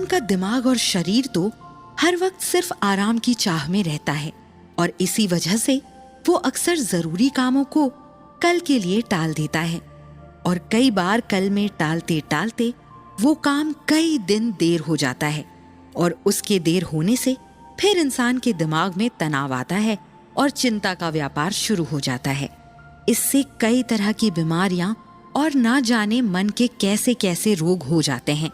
इंसान का दिमाग और शरीर तो हर वक्त सिर्फ आराम की चाह में रहता है और इसी वजह से वो अक्सर जरूरी कामों को कल के लिए टाल देता है और कई बार कल में टालते टालते वो काम कई दिन देर हो जाता है और उसके देर होने से फिर इंसान के दिमाग में तनाव आता है और चिंता का व्यापार शुरू हो जाता है। इससे कई तरह की बीमारियां और ना जाने मन के कैसे कैसे रोग हो जाते हैं।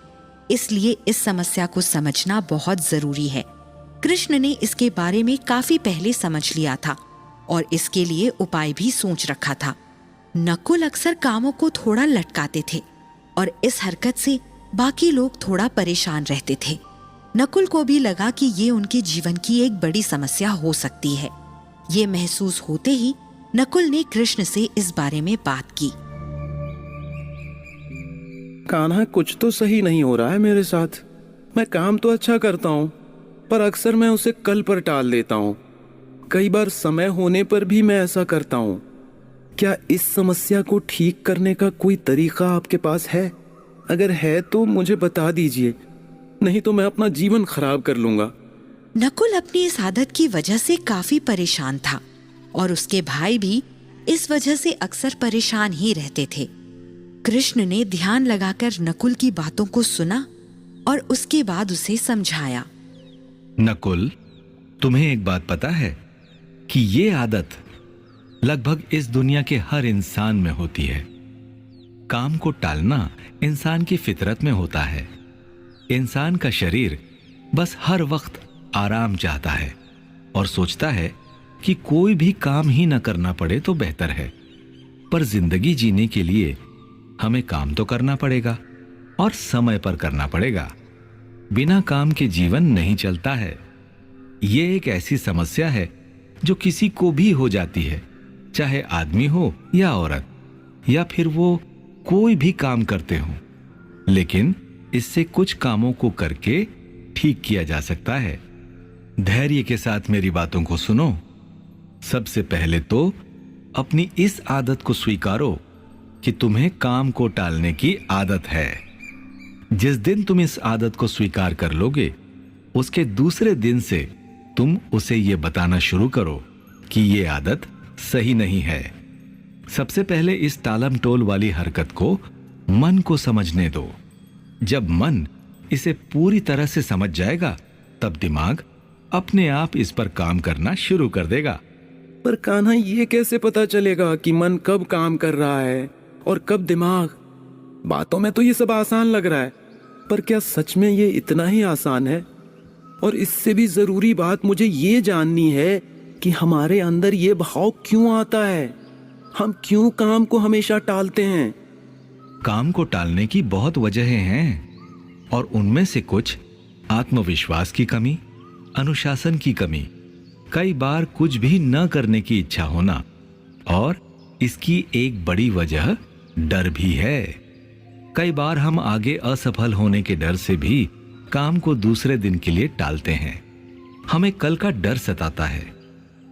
इसलिए इस समस्या को समझना बहुत जरूरी है। कृष्ण ने इसके बारे में काफी पहले समझ लिया था और इसके लिए उपाय भी सोच रखा था। नकुल अक्सर कामों को थोड़ा लटकाते थे और इस हरकत से बाकी लोग थोड़ा परेशान रहते थे। नकुल को भी लगा कि ये उनके जीवन की एक बड़ी समस्या हो सकती है। ये महसूस होते ही नकुल ने कृष्ण से इस बारे में बात की। कान्हा, कुछ तो सही नहीं हो रहा है मेरे साथ। मैं काम तो अच्छा करता हूँ पर अक्सर मैं उसे कल पर टाल देता हूँ। कई बार समय होने पर भी मैं ऐसा करता हूँ। क्या इस समस्या को ठीक करने का कोई तरीका आपके पास है? अगर है तो मुझे बता दीजिए, नहीं तो मैं अपना जीवन खराब कर लूंगा। नकुल अपनी इस आदत की वजह से काफी परेशान था और उसके भाई भी इस वजह से अक्सर परेशान ही रहते थे। कृष्ण ने ध्यान लगाकर नकुल की बातों को सुना और उसके बाद उसे समझाया। नकुल, तुम्हें एक बात पता है कि ये आदत लगभग इस दुनिया के हर इंसान में होती है। काम को टालना इंसान की फितरत में होता है। इंसान का शरीर बस हर वक्त आराम चाहता है और सोचता है कि कोई भी काम ही न करना पड़े तो बेहतर है। पर जिंदगी जीने के लिए हमें काम तो करना पड़ेगा और समय पर करना पड़ेगा। बिना काम के जीवन नहीं चलता है। ये एक ऐसी समस्या है जो किसी को भी हो जाती है, चाहे आदमी हो या औरत, या फिर वो कोई भी काम करते हो। लेकिन इससे कुछ कामों को करके ठीक किया जा सकता है। धैर्य के साथ मेरी बातों को सुनो। सबसे पहले तो अपनी इस आदत को स्वीकारो कि तुम्हें काम को टालने की आदत है। जिस दिन तुम इस आदत को स्वीकार कर लोगे, उसके दूसरे दिन से तुम उसे यह बताना शुरू करो कि यह आदत सही नहीं है। सबसे पहले इस टालम टोल वाली हरकत को मन को समझने दो। जब मन इसे पूरी तरह से समझ जाएगा, तब दिमाग अपने आप इस पर काम करना शुरू कर देगा। पर कान्हा, ये कैसे पता चलेगा कि मन कब काम कर रहा है और कब दिमाग? बातों में तो ये सब आसान लग रहा है, पर क्या सच में ये इतना ही आसान है? और इससे भी जरूरी बात मुझे ये जाननी है कि हमारे अंदर ये भाव क्यों आता है? हम क्यों काम को हमेशा टालते हैं? काम को टालने की बहुत वजहें हैं और उनमें से कुछ आत्मविश्वास की कमी, अनुशासन की कमी, कई बार कुछ भी न करने की इच्छा होना, और इसकी एक बड़ी वजह डर भी है। कई बार हम आगे असफल होने के डर से भी काम को दूसरे दिन के लिए टालते हैं। हमें कल का डर सताता है।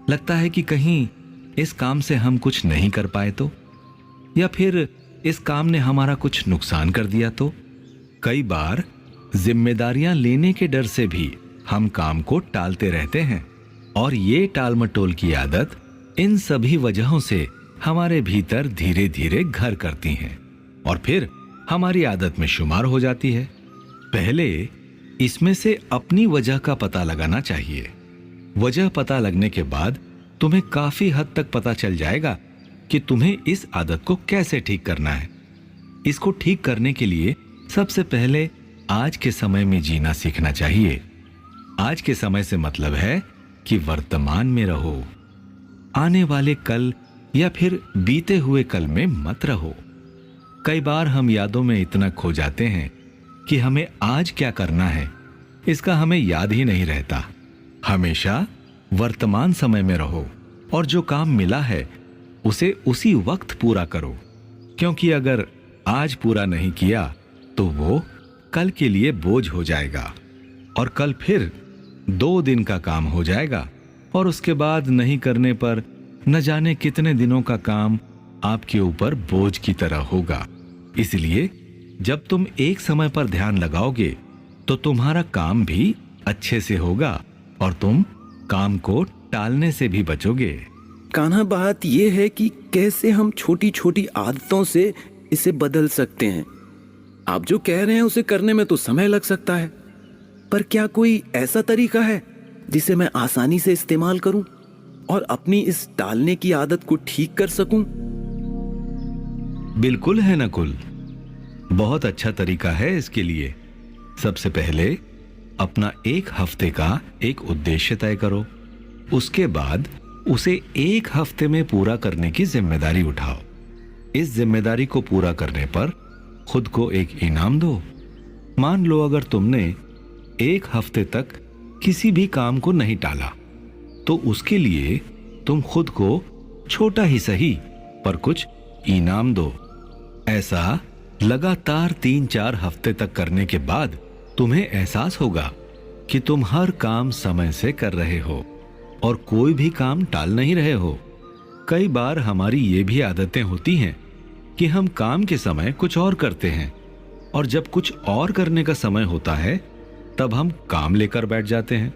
लगता है कि कहीं इस काम से हम कुछ नहीं कर पाए तो, या फिर इस काम ने हमारा कुछ नुकसान कर दिया तो। कई बार जिम्मेदारियां लेने के डर से भी हम काम को टालते रहते हैं और ये टालमटोल की आदत इन सभी वजहों से हमारे भीतर धीरे धीरे घर करती हैं और फिर हमारी आदत में शुमार हो जाती है। पहले इसमें से अपनी वजह का पता लगाना चाहिए। वजह पता लगने के बाद तुम्हें काफी हद तक पता चल जाएगा कि तुम्हें इस आदत को कैसे ठीक करना है। इसको ठीक करने के लिए सबसे पहले आज के समय में जीना सीखना चाहिए। आज के समय से मतलब है कि वर्तमान में रहो। आने वाले कल या फिर बीते हुए कल में मत रहो। कई बार हम यादों में इतना खो जाते हैं कि हमें आज क्या करना है इसका हमें याद ही नहीं रहता। हमेशा वर्तमान समय में रहो और जो काम मिला है उसे उसी वक्त पूरा करो, क्योंकि अगर आज पूरा नहीं किया तो वो कल के लिए बोझ हो जाएगा और कल फिर 2 दिन का काम हो जाएगा और उसके बाद नहीं करने पर न जाने कितने दिनों का काम आपके ऊपर बोझ की तरह होगा। इसलिए जब तुम एक समय पर ध्यान लगाओगे तो तुम्हारा काम भी अच्छे से होगा और तुम काम को टालने से भी बचोगे। कान्हा, बात यह है कि कैसे हम छोटी छोटी आदतों से इसे बदल सकते हैं। आप जो कह रहे हैं उसे करने में तो समय लग सकता है, पर क्या कोई ऐसा तरीका है जिसे मैं आसानी से इस्तेमाल करूं और अपनी इस टालने की आदत को ठीक कर सकूं? बिल्कुल है नकुल, बहुत अच्छा तरीका है इसके लिए। सबसे पहले अपना एक हफ्ते का एक उद्देश्य तय करो। उसके बाद उसे एक हफ्ते में पूरा करने की जिम्मेदारी उठाओ। इस जिम्मेदारी को पूरा करने पर खुद को एक इनाम दो। मान लो अगर तुमने एक हफ्ते तक किसी भी काम को नहीं टाला, तो उसके लिए तुम खुद को छोटा ही सही पर कुछ इनाम दो। ऐसा लगातार 3-4 हफ्ते तक करने के बाद तुम्हें एहसास होगा कि तुम हर काम समय से कर रहे हो और कोई भी काम टाल नहीं रहे हो। कई बार हमारी ये भी आदतें होती हैं कि हम काम के समय कुछ और करते हैं और जब कुछ और करने का समय होता है तब हम काम लेकर बैठ जाते हैं।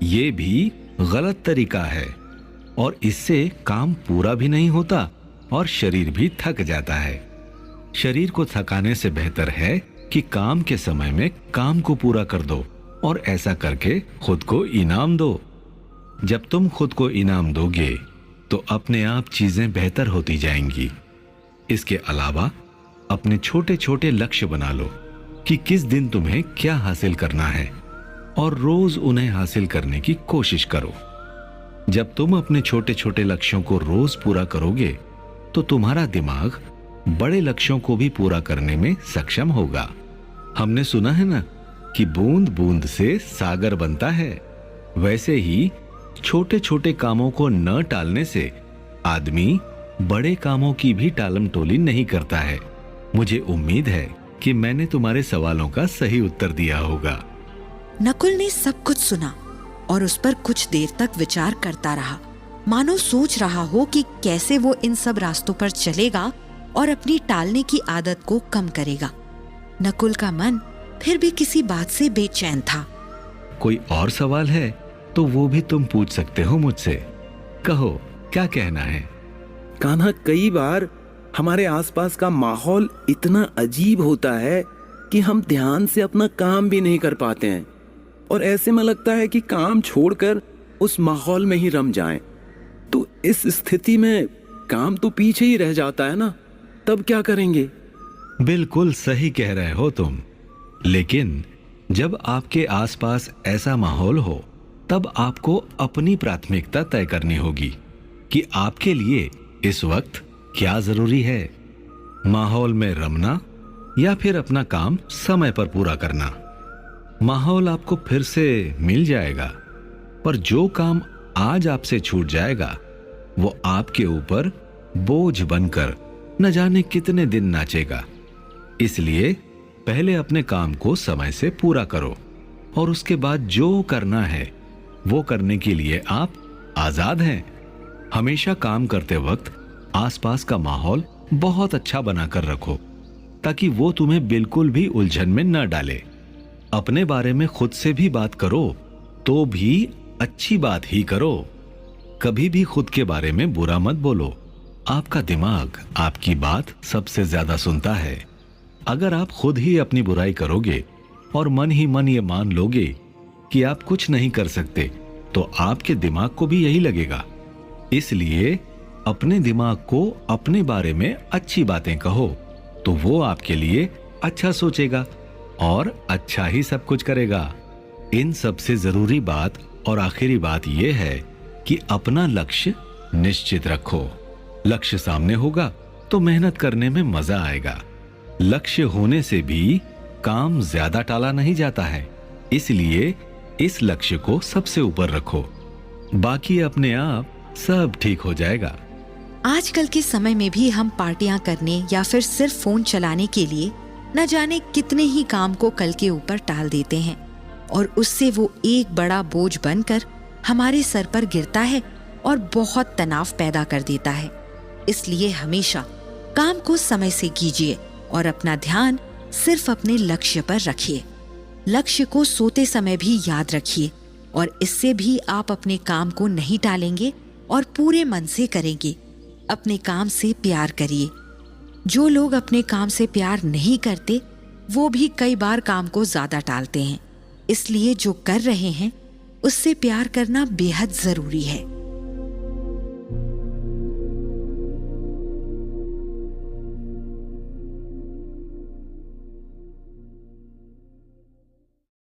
ये भी गलत तरीका है और इससे काम पूरा भी नहीं होता और शरीर भी थक जाता है। शरीर को थकाने से बेहतर है कि काम के समय में काम को पूरा कर दो और ऐसा करके खुद को इनाम दो। जब तुम खुद को इनाम दोगे तो अपने आप चीजें बेहतर होती जाएंगी। इसके अलावा अपने छोटे छोटे लक्ष्य बना लो कि किस दिन तुम्हें क्या हासिल करना है और रोज उन्हें हासिल करने की कोशिश करो। जब तुम अपने छोटे छोटे लक्ष्यों को रोज पूरा करोगे तो तुम्हारा दिमाग बड़े लक्ष्यों को भी पूरा करने में सक्षम होगा। हमने सुना है ना कि बूंद बूंद से सागर बनता है। वैसे ही छोटे छोटे कामों को न टालने से आदमी बड़े कामों की भी टालम टोली नहीं करता है। मुझे उम्मीद है कि मैंने तुम्हारे सवालों का सही उत्तर दिया होगा। नकुल ने सब कुछ सुना और उस पर कुछ देर तक विचार करता रहा, मानो सोच रहा हो कि कैसे वो इन सब रास्तों पर चलेगा और अपनी टालने की आदत को कम करेगा। नकुल का मन फिर भी किसी बात से बेचैन था। कोई और सवाल है तो वो भी तुम पूछ सकते हो मुझसे। कहो, क्या कहना है? कान्हा, कई बार हमारे आसपास का माहौल इतना अजीब होता है कि हम ध्यान से अपना काम भी नहीं कर पाते हैं और ऐसे में लगता है कि काम छोड़कर उस माहौल में ही रम जाएं। तो इस स्थिति में काम तो पीछे ही रह जाता है ना, तब क्या करेंगे? बिल्कुल सही कह रहे हो तुम। लेकिन जब आपके आसपास ऐसा माहौल हो तब आपको अपनी प्राथमिकता तय करनी होगी कि आपके लिए इस वक्त क्या जरूरी है, माहौल में रमना या फिर अपना काम समय पर पूरा करना। माहौल आपको फिर से मिल जाएगा, पर जो काम आज आपसे छूट जाएगा वो आपके ऊपर बोझ बनकर न जाने कितने दिन नाचेगा। इसलिए पहले अपने काम को समय से पूरा करो और उसके बाद जो करना है वो करने के लिए आप आजाद हैं। हमेशा काम करते वक्त आसपास का माहौल बहुत अच्छा बनाकर रखो ताकि वो तुम्हें बिल्कुल भी उलझन में न डाले। अपने बारे में खुद से भी बात करो तो भी अच्छी बात ही करो। कभी भी खुद के बारे में बुरा मत बोलो। आपका दिमाग आपकी बात सबसे ज्यादा सुनता है। अगर आप खुद ही अपनी बुराई करोगे और मन ही मन ये मान लोगे कि आप कुछ नहीं कर सकते तो आपके दिमाग को भी यही लगेगा। इसलिए अपने दिमाग को अपने बारे में अच्छी बातें कहो तो वो आपके लिए अच्छा सोचेगा और अच्छा ही सब कुछ करेगा। इन सबसे जरूरी बात और आखिरी बात यह है कि अपना लक्ष्य निश्चित रखो। लक्ष्य सामने होगा तो मेहनत करने में मजा आएगा। लक्ष्य होने से भी काम ज्यादा टाला नहीं जाता है, इसलिए इस लक्ष्य को सबसे ऊपर रखो। बाकी अपने आप सब ठीक हो जाएगा। आजकल के समय में भी हम पार्टियां करने या फिर सिर्फ फोन चलाने के लिए न जाने कितने ही काम को कल के ऊपर टाल देते हैं और उससे वो एक बड़ा बोझ बनकर हमारे सर पर गिरता है और बहुत तनाव पैदा कर देता है। इसलिए हमेशा काम को समय से कीजिए और अपना ध्यान सिर्फ अपने लक्ष्य पर रखिए। लक्ष्य को सोते समय भी याद रखिए और इससे भी आप अपने काम को नहीं टालेंगे और पूरे मन से करेंगे। अपने काम से प्यार करिए। जो लोग अपने काम से प्यार नहीं करते वो भी कई बार काम को ज्यादा टालते हैं। इसलिए जो कर रहे हैं उससे प्यार करना बेहद जरूरी है।